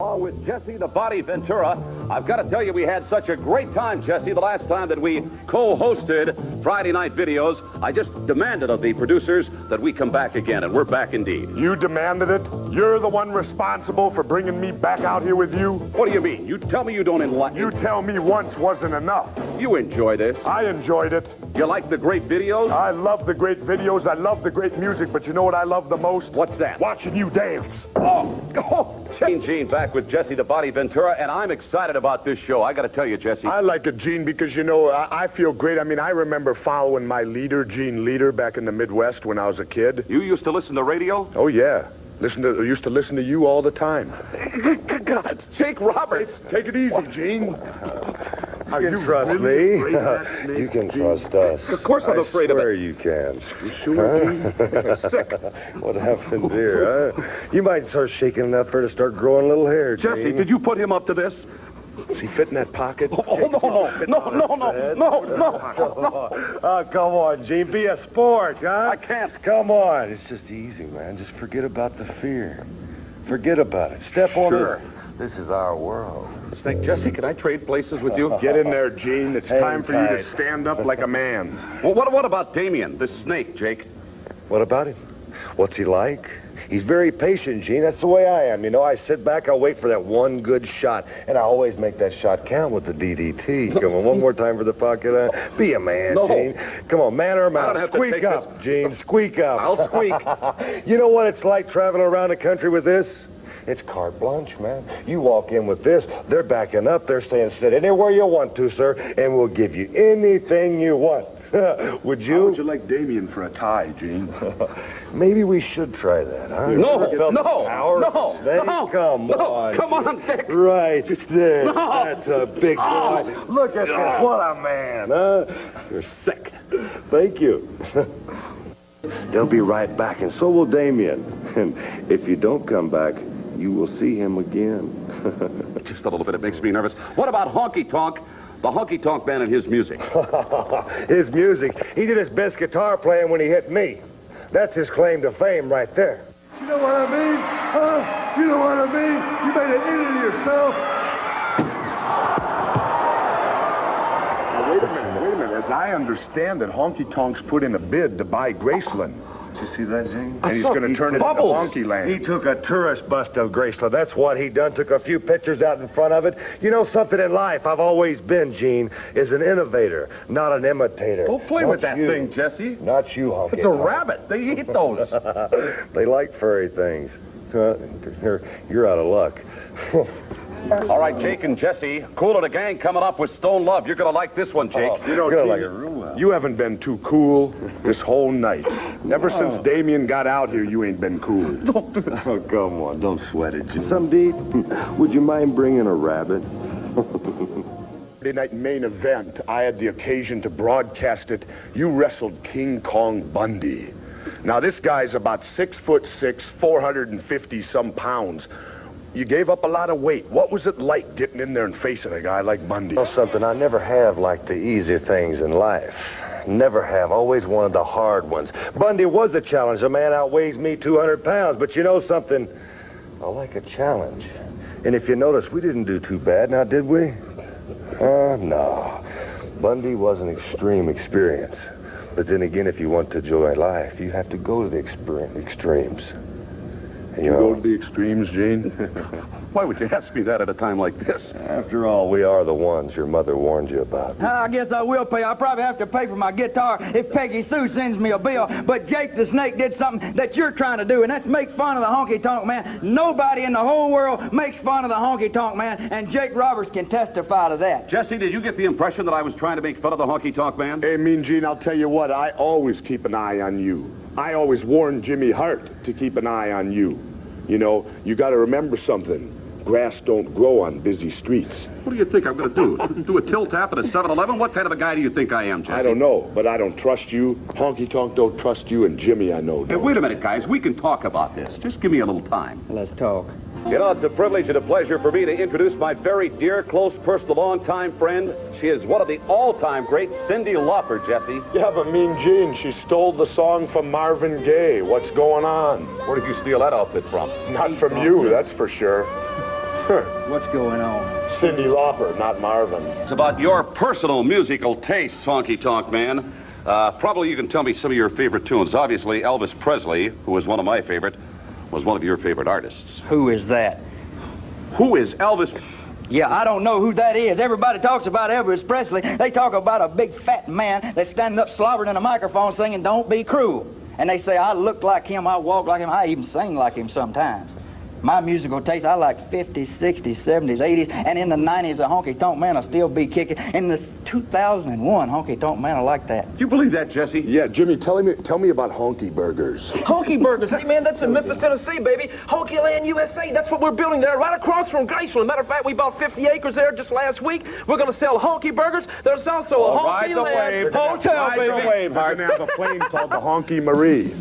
With Jesse the Body Ventura. I've got to tell you, we had such a great time, Jesse, the last time that we co-hosted Friday Night Videos. I just demanded of the producers that we come back again, and we're back indeed. You demanded it? You're the one responsible for bringing me back out here with you? What do you mean? You tell me you don't like... You tell me once wasn't enough. You enjoy this. I enjoyed it. You like the great videos? I love the great videos. I love the great music, but you know what I love the most? What's that? Watching you dance. Gene back with Jesse the Body Ventura, and I'm excited about this show. I got to tell you, Jesse. I like it, Gene, because, you know, I feel great. I mean, I remember following my leader, Gene Leader, back in the Midwest when I was a kid. You used to listen to radio? Oh, yeah. Used to listen to you all the time. God, Jake Roberts. Take it easy, Gene. You can trust me. You can trust us. Of course I'm afraid of it. I swear you can. You sure, Gene? Sick. What happened here, huh? You might start shaking enough for her to start growing a little hair, Jesse, Gene. did you put him up to this? Does he fit in that pocket? No. Oh, come on, Gene. Be a sport, huh? I can't. Come on. It's just easy, man. Just forget about the fear. Forget about it. Step on it. This is our world. Snake, Jesse, can I trade places with you? Get in there, Gene. It's Hang time for you tight. to stand up like a man. Well, what about Damien, this snake, Jake? What about him? What's he like? He's very patient, Gene. That's the way I am. You know, I sit back, I wait for that one good shot, and I always make that shot count with the DDT. Come on, one more time for the pocket. Be a man, No. Gene. Come on, man or I don't mouse. have to Squeak take up, Gene. Squeak up. I'll squeak. You know what it's like traveling around the country with this? It's carte blanche, man. You walk in with this, they're backing up, they're saying, sit anywhere you want to, sir, and we'll give you anything you want. Would you? How would you like Damien for a tie, Gene? Maybe we should try that, huh? No. Come on. Come on, Dick. Right there. No. That's a big boy. Look at this. What a man, huh? You're sick. Thank you. They'll be right back, and so will Damien. And if you don't come back, you will see him again. Just a little bit. It makes me nervous. What about Honky Tonk? The Honky Tonk Man and his music. His music. He did his best guitar playing when he hit me. That's his claim to fame right there. You know what I mean? Huh? You know what I mean? You made an idiot of yourself. Now, wait a minute. As I understand it, Honky Tonk's put in a bid to buy Graceland. Did you see that, Gene? And he's going to turn it into Honky Land. He took a tourist bus to Graceland. That's what he done. Took a few pictures out in front of it. You know something in life I've always been, Gene, is an innovator, not an imitator. Don't play with that thing, Jesse. Not you, Honky. It's a rabbit. They eat those. They like furry things. You're out of luck. All right, Jake and Jesse, Cool of the Gang coming up with Stone Love. You're going to like this one, Jake. You know, You're gonna Gene, like it real well. you haven't been too cool this whole night. Ever since Damien got out here, you ain't been cool. Oh, come on. Don't sweat it, Gene. Someday, would you mind bringing a rabbit? Friday night main event, I had the occasion to broadcast it. You wrestled King Kong Bundy. Now, this guy's about 6'6", 450-some pounds. You gave up a lot of weight. What was it like getting in there and facing a guy like Bundy? You know something? I never have liked the easy things in life. Never have. Always wanted the hard ones. Bundy was a challenge. A man outweighs me 200 pounds. But you know something? I like a challenge. And if you notice, we didn't do too bad, now did we? No. Bundy was an extreme experience. But then again, if you want to enjoy life, you have to go to the extremes. And, You go to the extremes, Gene? Why would you ask me that at a time like this? After all, we are the ones your mother warned you about. I guess I will pay. I'll probably have to pay for my guitar if Peggy Sue sends me a bill. But Jake the Snake did something that you're trying to do, and that's make fun of the Honky Tonk Man. Nobody in the whole world makes fun of the Honky Tonk Man, and Jake Roberts can testify to that. Jesse, did you get the impression that I was trying to make fun of the Honky Tonk Man? Hey, Mean Gene, I'll tell you what, I always keep an eye on you. I always warn Jimmy Hart to keep an eye on you. You know, you got to remember something. Grass don't grow on busy streets. What do you think I'm going to do? Do a till tap at a 7-Eleven? What kind of a guy do you think I am, Jesse? I don't know, but I don't trust you. Honky Tonk don't trust you, and Jimmy I know Hey, don't. wait a minute, guys. We can talk about this. Just give me a little time. Let's talk. You know, it's a privilege and a pleasure for me to introduce my very dear, close, personal, long-time friend. She is one of the all-time greats, Cyndi Lauper, Jesse. Yeah, but Mean Gene, she stole the song from Marvin Gaye. What's going on? Where did you steal that outfit from? Not from you, that's for sure. What's going on? Cyndi Lauper, not Marvin. It's about your personal musical tastes, Honky Tonk Man. Probably you can tell me some of your favorite tunes. Obviously, Elvis Presley, who was one of my favorite, was one of your favorite artists. Who is that? Who is Elvis? Yeah, I don't know who that is. Everybody talks about Elvis Presley. They talk about a big fat man that's standing up slobbered in a microphone singing "Don't Be Cruel." And they say I look like him, I walk like him, I even sing like him sometimes. My musical taste, I like 50s, 60s, 70s, 80s, and in the 90s, a Honky Tonk Man will still be kicking. In the 2001 Honky Tonk Man, I like that. Do you believe that, Jesse? Yeah, Jimmy, tell me about Honky Burgers. Honky Burgers, hey man, that's in Memphis, Tennessee, baby. Honky Land, USA, that's what we're building there, right across from Graceland. Matter of fact, we bought 50 acres there just last week. We're going to sell Honky Burgers. There's also a Honky Land hotel, baby. We're going to have a plane called the Honky Marie.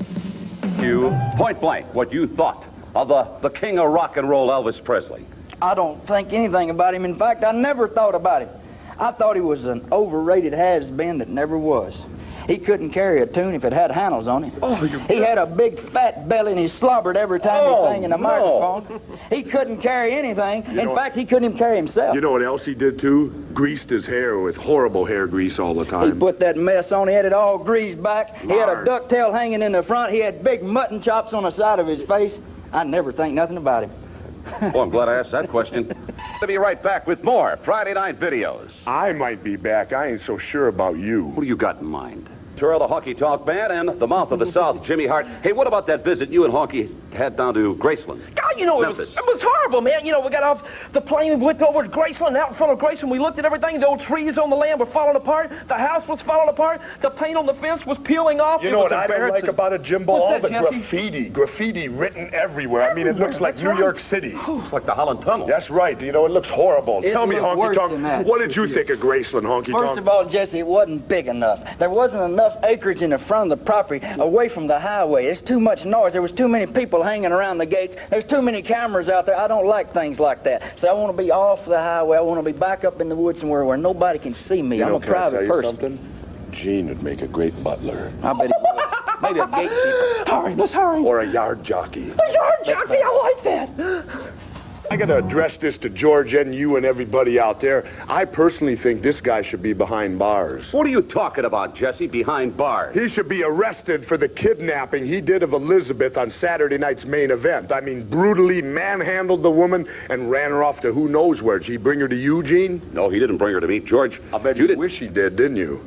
You, point blank, what you thought of the king of rock and roll, Elvis Presley. I don't think anything about him. In fact, I never thought about him. I thought he was an overrated has-been that never was. He couldn't carry a tune if it had handles on it. He had a big fat belly and he slobbered every time he sang in the microphone. He couldn't carry anything. In fact, he couldn't even carry himself. You know what else he did, too? Greased his hair with horrible hair grease all the He time. put that mess on. He had it all greased back. He had a ducktail hanging in the front. He had big mutton chops on the side of his face. I never think nothing about him. Well, I'm glad I asked that question. We'll be right back with more Friday Night Videos. I might be back. I ain't so sure about you. What do you got in mind? Tour of the Honky Tonk Man and the mouth of the South, Jimmy Hart. Hey, what about that visit you and Honky had down to Graceland? God, you know, it was horrible, man. You know, we got off the plane, we went over to Graceland, out in front of Graceland, we looked at everything. The old trees on the land were falling apart. The house was falling apart. The paint on the fence was peeling off. You know what I don't like about it, Jimbo? All What's the that, Jesse? graffiti written everywhere. I mean, it looks like New York City. It's like the Holland Tunnel. That's right. You know, it looks horrible. It Tell me, looked Honky worse than Tonk, that. what did you think of Graceland, Honky First Tonk? of all, Jesse, it wasn't big enough. There wasn't enough acreage in the front of the property away from the highway. There's too much noise. There was too many people hanging around the gates. There's too many cameras out there. I don't like things like that. So I want to be off the highway. I want to be back up in the woods somewhere where nobody can see me. You know, I'm a private person. Something? Gene would make a great butler. I bet he would. Maybe a gatekeeper. Hurry, let's hurry. Or a yard jockey. A yard jockey, I like that. I got to address this to George and you and everybody out there. I personally think this guy should be behind bars. What are you talking about, Jesse, behind bars? He should be arrested for the kidnapping he did of Elizabeth on Saturday night's main event. I mean, brutally manhandled the woman and ran her off to who knows where. Did he bring her to Eugene? No, he didn't bring her to me. George, I bet you wish he did, didn't you?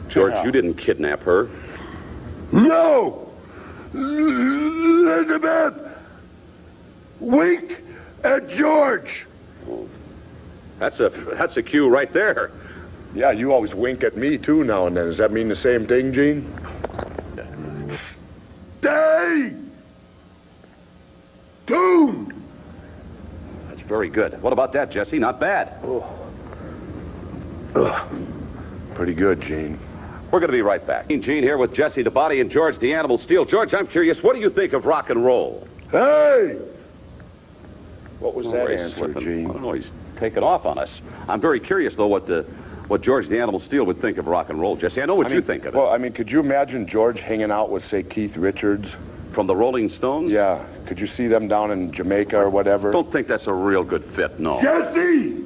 George, you didn't kidnap her. No! Elizabeth! Wink at George! That's a cue right there. Yeah, you always wink at me, too, now and then. Does that mean the same thing, Gene? Stay tuned! That's very good. What about that, Jesse? Not bad. Pretty good, Gene. We're going to be right back. Gene here with Jesse the Body and George the Animal Steele. George, I'm curious, what do you think of rock and roll? Hey! What was that He's answer, slipping. Gene? I don't know. He's taking off on us. I'm very curious, though, what George the Animal Steele would think of rock and roll. Jesse, I know what you think of it. Well, I mean, could you imagine George hanging out with, say, Keith Richards? From the Rolling Stones? Yeah. Could you see them down in Jamaica or whatever? Don't think that's a real good fit, no. Jesse!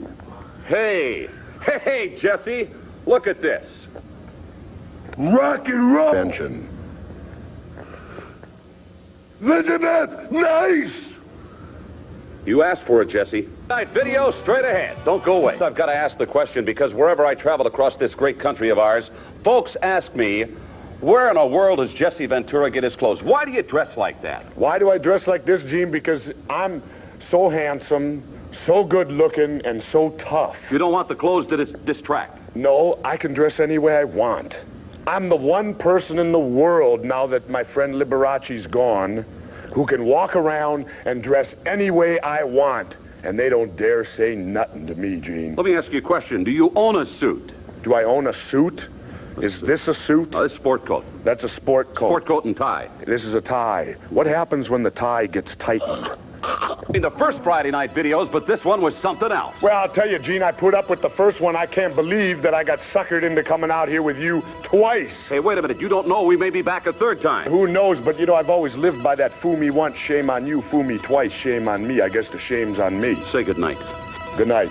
Hey, Jesse, look at this. Rock and roll! Pension. Elizabeth, nice! You asked for it, Jesse. Night video straight ahead. Don't go away. I've got to ask the question because wherever I travel across this great country of ours, folks ask me, where in the world does Jesse Ventura get his clothes? Why do you dress like that? Why do I dress like this, Gene? Because I'm so handsome, so good looking, and so tough. You don't want the clothes to distract. No, I can dress any way I want. I'm the one person in the world, now that my friend Liberace's gone, who can walk around and dress any way I want. And they don't dare say nothing to me, Gene. Let me ask you a question. Do you own a suit? Do I own a suit? Is this a suit? This is sport coat. That's a sport coat. Sport coat and tie. This is a tie. What happens when the tie gets tightened? The first Friday night videos, but this one was something else. Well, I'll tell you, Gene, I put up with the first one. I can't believe that I got suckered into coming out here with you twice. Hey, wait a minute. You don't know we may be back a third time. Who knows, but, I've always lived by that fool me once, shame on you, fool me twice, shame on me. I guess the shame's on me. Say goodnight. Good night.